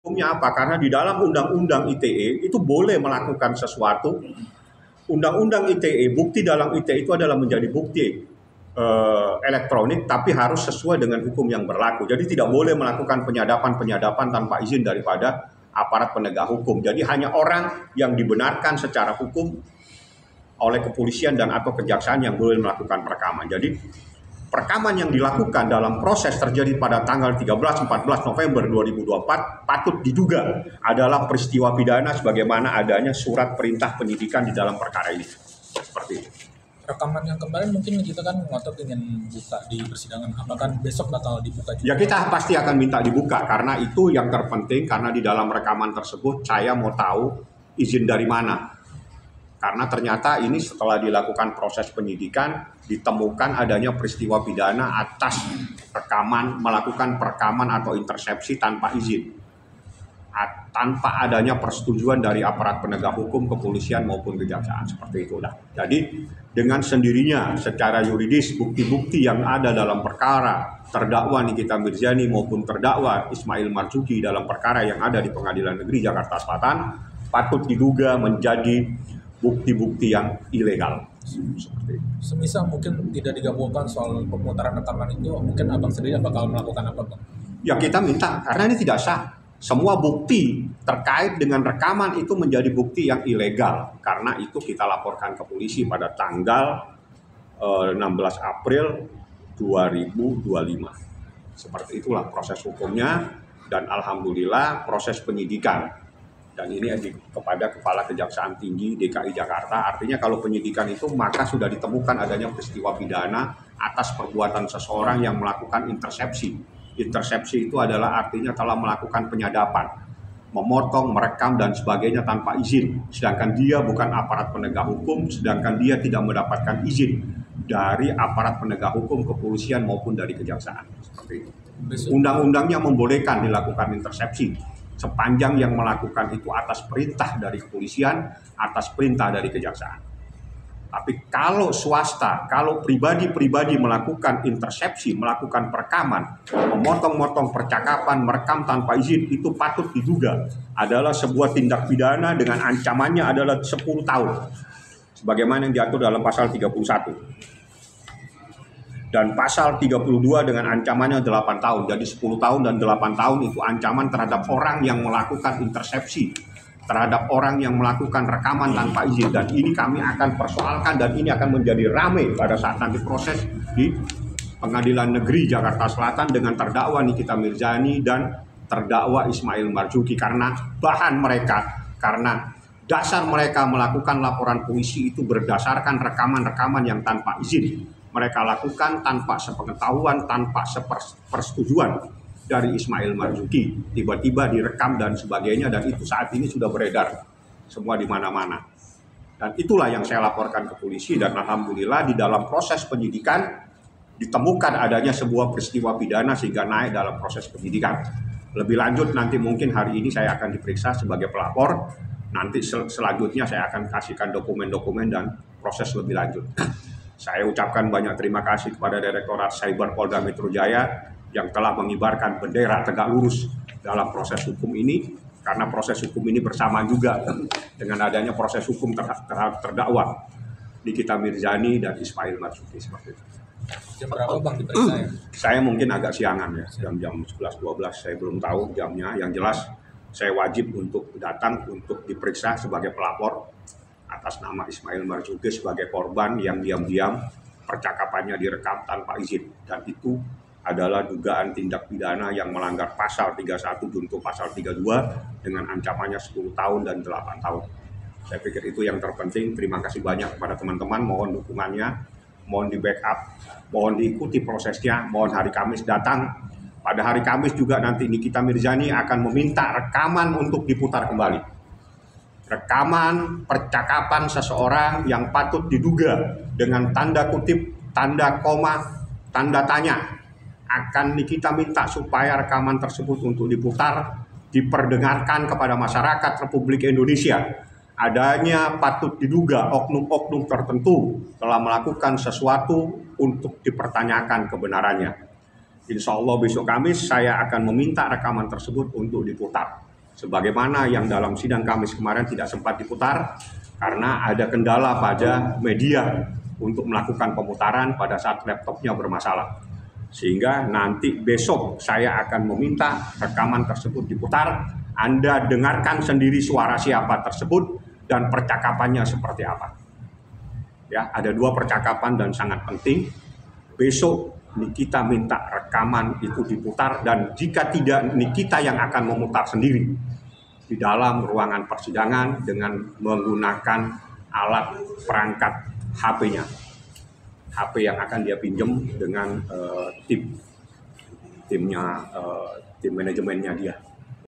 Hukumnya apa? Karena di dalam Undang-Undang ITE itu boleh melakukan sesuatu. Undang-Undang ITE, bukti dalam ITE itu adalah menjadi bukti elektronik, tapi harus sesuai dengan hukum yang berlaku. Jadi tidak boleh melakukan penyadapan tanpa izin daripada aparat penegak hukum. Jadi hanya orang yang dibenarkan secara hukum oleh kepolisian dan atau kejaksaan yang boleh melakukan perekaman. Jadi perekaman yang dilakukan dalam proses terjadi pada tanggal 13-14 November 2024 patut diduga adalah peristiwa pidana sebagaimana adanya surat perintah penyidikan di dalam perkara ini. Seperti itu. Rekaman yang kemarin mungkin kita kan ngotot ingin buka di persidangan, apakah besok bakal dibuka juga? Ya kita pasti akan minta dibuka karena itu yang terpenting, karena di dalam rekaman tersebut saya mau tahu izin dari mana. Karena ternyata ini setelah dilakukan proses penyidikan ditemukan adanya peristiwa pidana atas rekaman, melakukan perekaman atau intersepsi tanpa izin. Tanpa adanya persetujuan dari aparat penegak hukum, kepolisian maupun kejaksaan, seperti itulah. Jadi dengan sendirinya secara yuridis bukti-bukti yang ada dalam perkara terdakwa Nikita Mirzani maupun terdakwa Ismail Marzuki dalam perkara yang ada di Pengadilan Negeri Jakarta Selatan patut diduga menjadi bukti-bukti yang ilegal. Seperti itu. Semisal mungkin tidak digabungkan soal pemutaran rekaman itu, mungkin abang sendiri bakal melakukan apa, Bang? Ya kita minta, karena ini tidak sah. Semua bukti terkait dengan rekaman itu menjadi bukti yang ilegal. Karena itu kita laporkan ke polisi pada tanggal 16 April 2025. Seperti itulah proses hukumnya, dan alhamdulillah proses penyidikan. Dan ini kepada Kepala Kejaksaan Tinggi DKI Jakarta. Artinya kalau penyidikan itu maka sudah ditemukan adanya peristiwa pidana atas perbuatan seseorang yang melakukan intersepsi. Intersepsi itu adalah artinya telah melakukan penyadapan, memotong, merekam, dan sebagainya tanpa izin. Sedangkan dia bukan aparat penegak hukum, sedangkan dia tidak mendapatkan izin dari aparat penegak hukum, kepolisian maupun dari kejaksaan. Seperti itu. Undang-undangnya membolehkan dilakukan intersepsi sepanjang yang melakukan itu atas perintah dari kepolisian, atas perintah dari kejaksaan. Tapi kalau swasta, kalau pribadi-pribadi melakukan intersepsi, melakukan perekaman, memotong-motong percakapan, merekam tanpa izin, itu patut diduga adalah sebuah tindak pidana dengan ancamannya adalah 10 tahun. Sebagaimana yang diatur dalam pasal 31. Dan pasal 32 dengan ancamannya 8 tahun. Jadi 10 tahun dan 8 tahun itu ancaman terhadap orang yang melakukan intersepsi, terhadap orang yang melakukan rekaman tanpa izin. Dan ini kami akan persoalkan dan ini akan menjadi ramai pada saat nanti proses di Pengadilan Negeri Jakarta Selatan dengan terdakwa Nikita Mirzani dan terdakwa Ismail Marzuki. Karena bahan mereka, karena dasar mereka melakukan laporan polisi itu berdasarkan rekaman-rekaman yang tanpa izin. Mereka lakukan tanpa sepengetahuan, tanpa persetujuan dari Ismail Marzuki. Tiba-tiba direkam dan sebagainya, dan itu saat ini sudah beredar semua di mana-mana. Dan itulah yang saya laporkan ke polisi, dan alhamdulillah di dalam proses penyidikan ditemukan adanya sebuah peristiwa pidana sehingga naik dalam proses penyidikan. Lebih lanjut nanti mungkin hari ini saya akan diperiksa sebagai pelapor. Nanti selanjutnya saya akan kasihkan dokumen-dokumen dan proses lebih lanjut. Saya ucapkan banyak terima kasih kepada Direktorat Cyber Polda Metro Jaya yang telah mengibarkan bendera tegak lurus dalam proses hukum ini, karena proses hukum ini bersama juga dengan adanya proses hukum terhadap terdakwa Nikita Mirzani dan Ismail Marzuki. Seperti itu. Jam berapa, Bang, diperiksa ya? Saya mungkin agak siangan ya, jam 11-12, saya belum tahu jamnya. Yang jelas saya wajib untuk datang untuk diperiksa sebagai pelapor atas nama Ismail Marzuki sebagai korban yang diam-diam percakapannya direkam tanpa izin, dan itu adalah dugaan tindak pidana yang melanggar pasal 31 junto pasal 32 dengan ancamannya 10 tahun dan 8 tahun. Saya pikir itu yang terpenting. Terima kasih banyak kepada teman-teman, mohon dukungannya, mohon di backup, mohon diikuti prosesnya, mohon hari Kamis datang. Pada hari Kamis juga nanti Nikita Mirzani akan meminta rekaman untuk diputar kembali. Rekaman percakapan seseorang yang patut diduga dengan tanda kutip, tanda koma, tanda tanya. Akan Nikita minta supaya rekaman tersebut untuk diputar, diperdengarkan kepada masyarakat Republik Indonesia. Adanya patut diduga oknum-oknum tertentu telah melakukan sesuatu untuk dipertanyakan kebenarannya. Insya Allah besok Kamis saya akan meminta rekaman tersebut untuk diputar. Sebagaimana yang dalam sidang Kamis kemarin tidak sempat diputar karena ada kendala pada media untuk melakukan pemutaran pada saat laptopnya bermasalah. Sehingga nanti besok saya akan meminta rekaman tersebut diputar, Anda dengarkan sendiri suara siapa tersebut dan percakapannya seperti apa. Ya, ada 2 percakapan dan sangat penting. Besok Nikita minta rekaman itu diputar, dan jika tidak Nikita yang akan memutar sendiri di dalam ruangan persidangan dengan menggunakan alat perangkat HP-nya. HP yang akan dia pinjam dengan tim manajemennya dia.